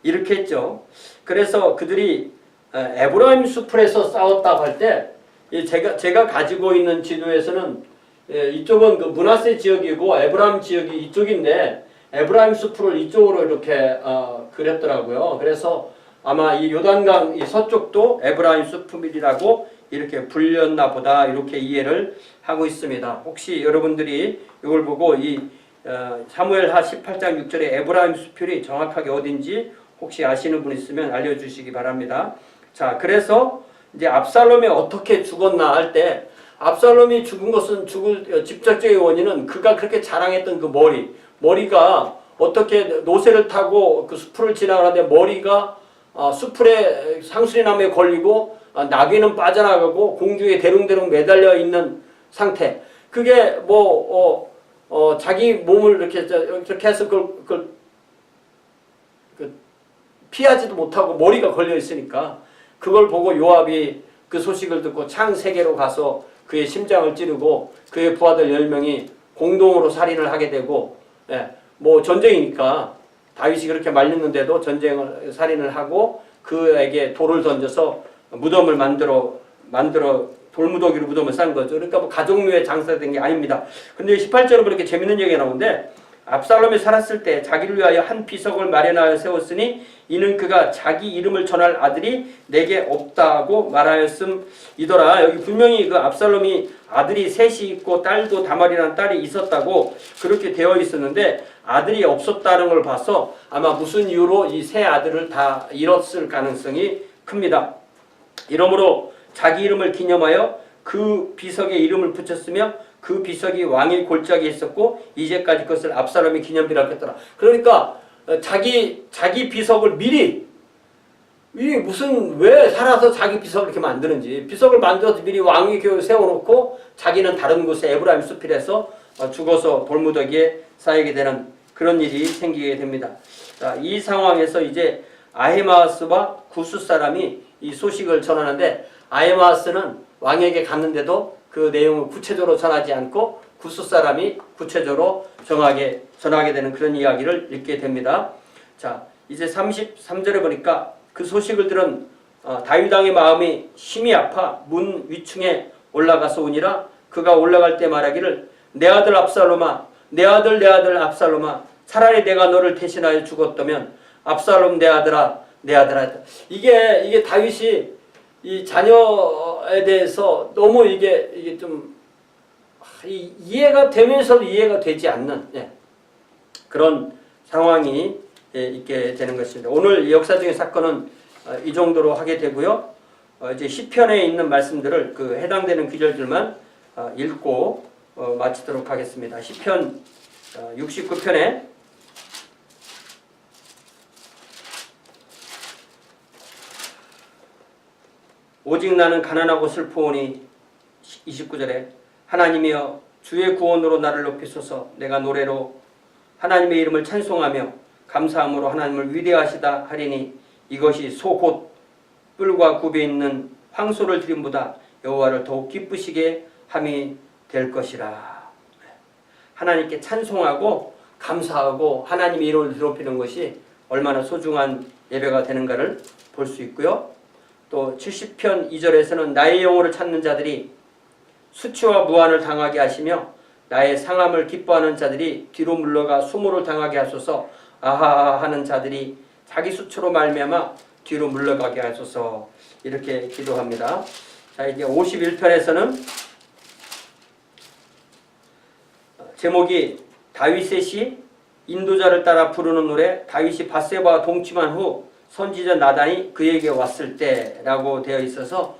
이렇게 했죠. 그래서 그들이 에브라임 수풀에서 싸웠다고 할 때 제가 가지고 있는 지도에서는 이쪽은 그 므낫세 지역이고 에브라임 지역이 이쪽인데 에브라임 수풀을 이쪽으로 이렇게 그렸더라고요. 그래서 아마 이 요단강 이 서쪽도 에브라임 수풀이라고 이렇게 불렸나 보다, 이렇게 이해를 하고 있습니다. 혹시 여러분들이 이걸 보고 이 사무엘하 18장 6절에 에브라임 수풀이 정확하게 어딘지 혹시 아시는 분 있으면 알려주시기 바랍니다. 자, 그래서 이제 압살롬이 어떻게 죽었나 할 때, 압살롬이 죽은 것은 죽을 직접적인 원인은 그가 그렇게 자랑했던 그 머리가 어떻게 노새를 타고 그 숲을 지나가는데 머리가 숲풀에 상수리나무에 걸리고 나귀는 빠져나가고 공중에 대롱대롱 매달려 있는 상태. 그게 자기 몸을 이렇게 해서 그걸 피하지도 못하고 머리가 걸려 있으니까 그걸 보고 요압이 그 소식을 듣고 창 3개로 가서 그의 심장을 찌르고 그의 부하들 10명이 공동으로 살인을 하게 되고, 전쟁이니까 다윗이 그렇게 말렸는데도 살인을 하고 그에게 돌을 던져서 무덤을 만들어 돌무더기로 무덤을 싼 거죠. 그러니까 가족묘에 장사된 게 아닙니다. 근데 18절은 그렇게 재밌는 얘기가 나오는데, 압살롬이 살았을 때 자기를 위하여 한 비석을 마련하여 세웠으니 이는 그가 자기 이름을 전할 아들이 내게 없다고 말하였음이더라. 여기 분명히 그 압살롬이 아들이 셋이 있고 딸도 다말이라는 딸이 있었다고 그렇게 되어 있었는데 아들이 없었다는 걸 봐서 아마 무슨 이유로 이 세 아들을 다 잃었을 가능성이 큽니다. 이러므로 자기 이름을 기념하여 그 비석에 이름을 붙였으며 그 비석이 왕의 골짜기에 있었고 이제까지 그것을 압살롬이 기념비라고 했더라. 그러니까 자기 비석을 미리 왜 살아서 자기 비석을 이렇게 만드는지, 비석을 만들어서 미리 왕위 교회에 세워놓고 자기는 다른 곳에 에브라임 수필에서 죽어서 돌무더기에 쌓이게 되는 그런 일이 생기게 됩니다. 자, 이 상황에서 이제 아히마아스와 구스 사람이 이 소식을 전하는데, 아히마아스는 왕에게 갔는데도 그 내용을 구체적으로 전하지 않고 구스 사람이 구체적으로 전하게 되는 그런 이야기를 읽게 됩니다. 자, 이제 33절에 보니까 그 소식을 들은 다윗 왕의 마음이 심히 아파 문 위층에 올라가서 오니라. 그가 올라갈 때 말하기를 내 아들 압살롬아, 내 아들 압살롬아, 차라리 내가 너를 대신하여 죽었다면 압살롬 내 아들아. 이게 다윗이 이 자녀에 대해서 너무 이게 좀 이해가 되면서도 이해가 되지 않는 그런 상황이 있게 되는 것입니다. 오늘 역사적인 사건은 이 정도로 하게 되고요. 이제 시편에 있는 말씀들을 그 해당되는 구절들만 읽고 마치도록 하겠습니다. 시편 69편에 오직 나는 가난하고 슬프오니 29절에 하나님이여 주의 구원으로 나를 높이소서. 내가 노래로 하나님의 이름을 찬송하며 감사함으로 하나님을 위대하시다 하리니 이것이 소 곧 뿔과 굽에 있는 황소를 드림보다 여호와를 더욱 기쁘시게 함이 될 것이라. 하나님께 찬송하고 감사하고 하나님의 이름을 높이는 것이 얼마나 소중한 예배가 되는가를 볼 수 있고요. 또 70편 2절에서는 나의 영혼을 찾는 자들이 수치와 무한을 당하게 하시며 나의 상함을 기뻐하는 자들이 뒤로 물러가 수모를 당하게 하소서. 아하하 하는 자들이 자기 수치로 말미암아 뒤로 물러가게 하소서. 이렇게 기도합니다. 자, 이제 51편에서는 제목이 다윗의 시 인도자를 따라 부르는 노래. 다윗이 밧세바와 동침한 후 선지자 나단이 그에게 왔을 때라고 되어 있어서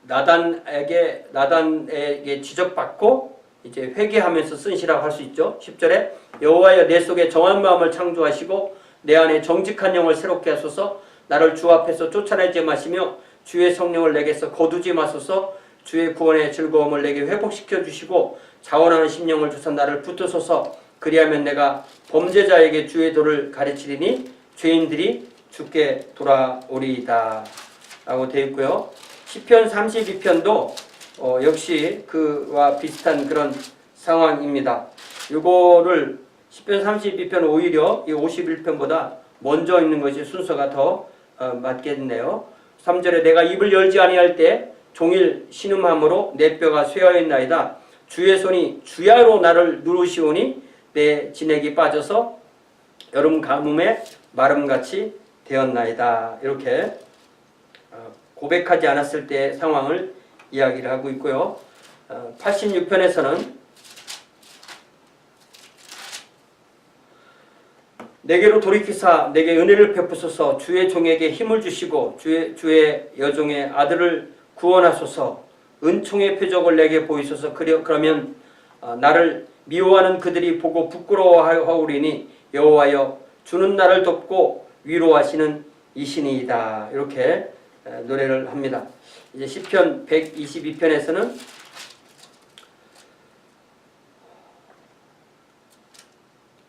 나단에게 지적받고 이제 회개하면서 쓴 시라고 할 수 있죠. 10절에 여호와여 내 속에 정한 마음을 창조하시고 내 안에 정직한 영을 새롭게 하소서. 나를 주 앞에서 쫓아내지 마시며 주의 성령을 내게서 거두지 마소서. 주의 구원의 즐거움을 내게 회복시켜 주시고 자원하는 심령을 주사 나를 붙드소서. 그리하면 내가 범죄자에게 주의 도를 가르치리니 죄인들이 주께 돌아오리이다 라고 되어 있고요. 시편 32편도 역시 그와 비슷한 그런 상황입니다. 이거를 시편 32편 오히려 이 51편보다 먼저 읽는 것이 순서가 더 맞겠네요. 3절에 내가 입을 열지 아니할 때 종일 신음함으로 내 뼈가 쇠하여 있나이다. 주의 손이 주야로 나를 누르시오니 내 진액이 빠져서 여름 가뭄에 마름같이 되었나이다. 이렇게 고백하지 않았을 때의 상황을 이야기를 하고 있고요. 86편에서는 내게로 돌이키사 내게 은혜를 베푸소서. 주의 종에게 힘을 주시고 주의 여종의 아들을 구원하소서. 은총의 표적을 내게 보이소서. 그러면 나를 미워하는 그들이 보고 부끄러워하오리니 여호와여 주는 나를 돕고 위로하시는 이신이이다. 이렇게 노래를 합니다. 이제 시편 122편에서는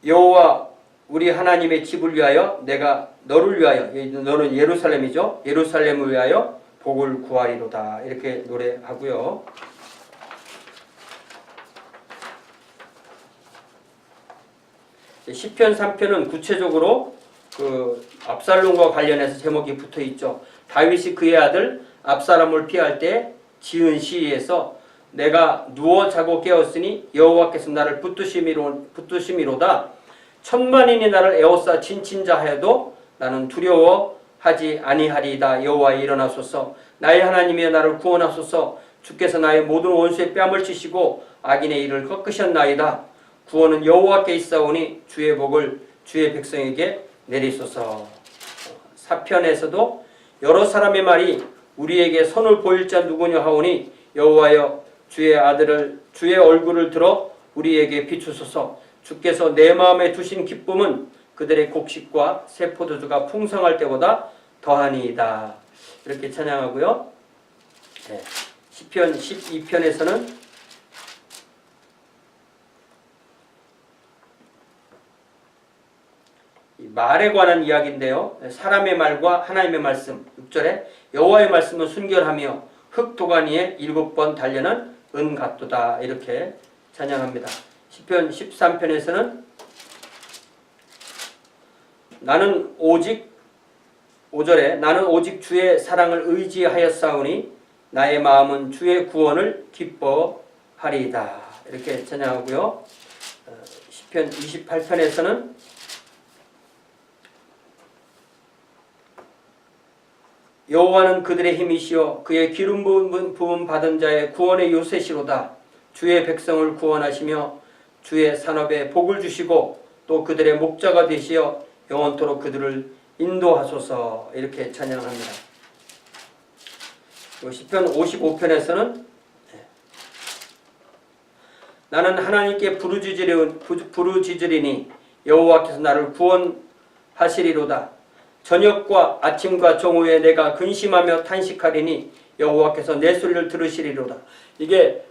여호와 우리 하나님의 집을 위하여 내가 너를 위하여, 너는 예루살렘이죠. 예루살렘을 위하여 복을 구하리로다. 이렇게 노래하고요. 시편 3편은 구체적으로 그 압살롬과 관련해서 제목이 붙어 있죠. 다윗이 그의 아들 압살롬을 피할 때 지은 시에서 내가 누워 자고 깨었으니 여호와께서 나를 붙드심이로다. 천만인이 나를 에워싸 진친자 하여도 나는 두려워하지 아니하리이다. 여호와 일어나소서. 나의 하나님이여 나를 구원하소서. 주께서 나의 모든 원수의 뺨을 치시고 악인의 일을 꺾으셨나이다. 구원은 여호와께 있사오니 주의 복을 주의 백성에게 내리소서. 사편에서도 여러 사람의 말이 우리에게 선을 보일 자 누구냐 하오니 여호와여 주의 얼굴을 들어 우리에게 비추소서. 주께서 내 마음에 두신 기쁨은 그들의 곡식과 새 포도주가 풍성할 때보다 더하니이다. 이렇게 찬양하고요. 시편 12편에서는 말에 관한 이야기인데요. 사람의 말과 하나님의 말씀. 6절에 여호와의 말씀은 순결하며 흙 도가니에 7번 달려는 은 같도다. 이렇게 찬양합니다. 시편 13편에서는 나는 오직 5절에 나는 오직 주의 사랑을 의지하였사오니 나의 마음은 주의 구원을 기뻐하리이다. 이렇게 찬양하고요. 시편 28편에서는 여호와는 그들의 힘이시여 그의 기름 부음 받은 자의 구원의 요새시로다. 주의 백성을 구원하시며 주의 산업에 복을 주시고 또 그들의 목자가 되시어 영원토록 그들을 인도하소서. 이렇게 찬양합니다. 시편 55편에서는 나는 하나님께 부르짖으리니 여호와께서 나를 구원하시리로다. 저녁과 아침과 정오에 내가 근심하며 탄식하리니 여호와께서 내 소리를 들으시리로다. 이게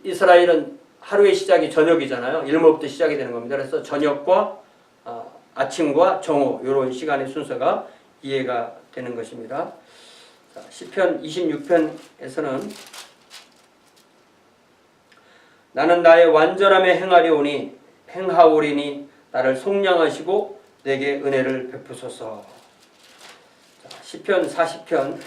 이스라엘은 하루의 시작이 저녁이잖아요. 일몰부터 시작이 되는 겁니다. 그래서 저녁과 아침과 정오 이런 시간의 순서가 이해가 되는 것입니다. 시편 26편에서는 나는 나의 완전함에 행하오리니 나를 속량하시고 내게 은혜를 베푸소서. 시편 40편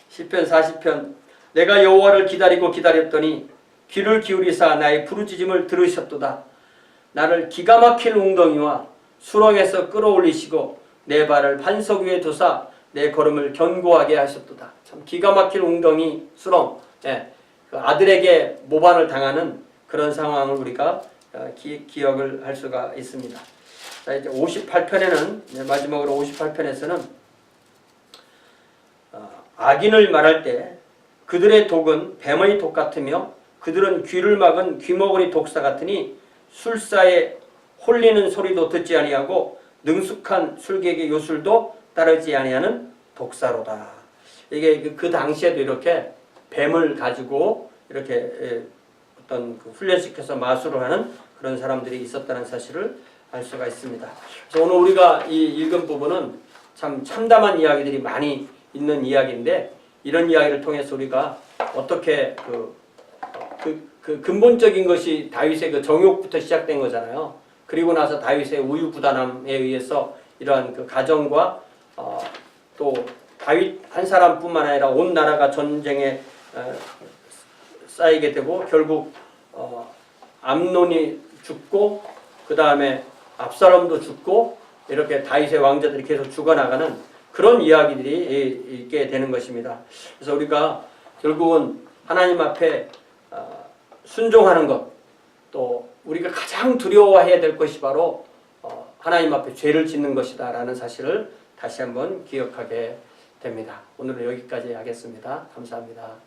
시편 40편 내가 여호와를 기다리고 기다렸더니 귀를 기울이사 나의 부르짖음을 들으셨도다. 나를 기가 막힐 웅덩이와 수렁에서 끌어올리시고 내 발을 반석 위에 두사 내 걸음을 견고하게 하셨도다. 참 기가 막힐 웅덩이, 수렁, 그 아들에게 모반을 당하는 그런 상황을 우리가 기억을 할 수가 있습니다. 자, 이제 58편에는 마지막으로 58편에서는 악인을 말할 때 그들의 독은 뱀의 독 같으며 그들은 귀를 막은 귀머거리 독사 같으니 술사에 홀리는 소리도 듣지 아니하고 능숙한 술객의 요술도 따르지 아니하는 독사로다. 이게 그 당시에도 이렇게 뱀을 가지고 이렇게 어떤 훈련시켜서 마술을 하는 그런 사람들이 있었다는 사실을 알 수가 있습니다. 그래서 오늘 우리가 이 읽은 부분은 참 참담한 이야기들이 많이 있는 이야기인데 이런 이야기를 통해서 우리가 어떻게 그 근본적인 것이 다윗의 그 정욕부터 시작된 거잖아요. 그리고 나서 다윗의 우유부단함에 의해서 이러한 그 가정과 또 다윗 한 사람뿐만 아니라 온 나라가 전쟁에 쌓이게 되고 결국 암논이 죽고 그 다음에 압살롬도 죽고 이렇게 다윗의 왕자들이 계속 죽어나가는 그런 이야기들이 있게 되는 것입니다. 그래서 우리가 결국은 하나님 앞에 순종하는 것, 또 우리가 가장 두려워해야 될 것이 바로 하나님 앞에 죄를 짓는 것이다 라는 사실을 다시 한번 기억하게 됩니다. 오늘은 여기까지 하겠습니다. 감사합니다.